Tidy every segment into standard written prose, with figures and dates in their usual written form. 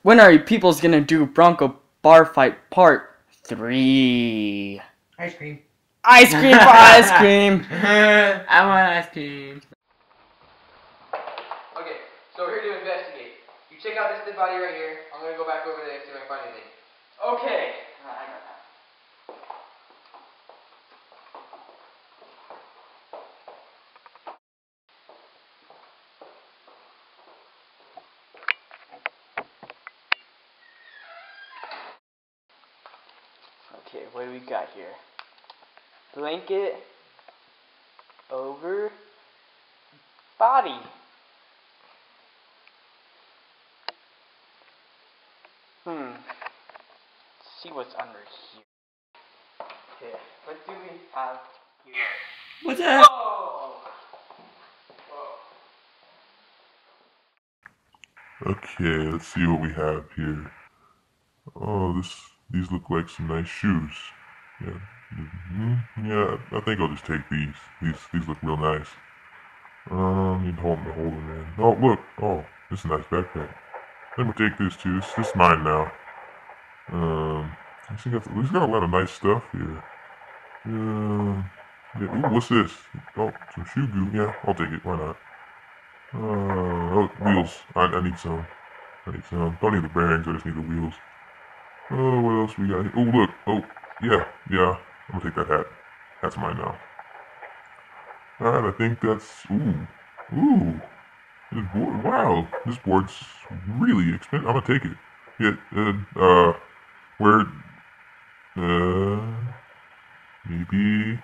When are you people's gonna do Bronco bar fight part 3? Ice cream. Ice cream for ice cream! I want ice cream. Okay, so we're here to investigate. You check out this dead body right here. I'm gonna go back over there and see if I can find anything. Okay. I got that. Okay, what do we got here? Blanket over body. Let's see what's under here. Okay, what do we have here? What's that? Whoa! Okay, let's see what we have here. Oh, these look like some nice shoes. Yeah, yeah. I think I'll just take these. These look real nice. Need to hold them in. Oh, look. Oh, this is a nice backpack. I'm gonna take this too. This is mine now. I think we've got a lot of nice stuff here. Yeah. Ooh, what's this? Oh, some shoe goo. Yeah, I'll take it. Why not? Oh, wheels. I need some. Don't need the bearings, I just need the wheels. Oh, what else we got here? Oh, look. Oh, yeah. I'm gonna take that hat. Hat's mine now. Alright, I think that's... Ooh. This board, wow. This board's really expensive. I'm gonna take it. Yeah, where... Maybe...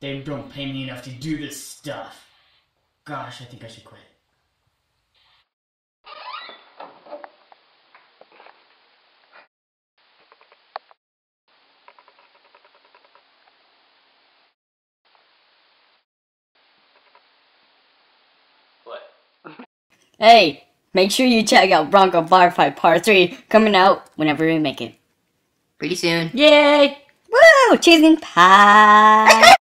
They don't pay me enough to do this stuff. Gosh, I think I should quit. What? Hey, make sure you check out Bronco Bar Fight Part 3 coming out whenever we make it. Pretty soon. Yay! Woo! Cheesing pie!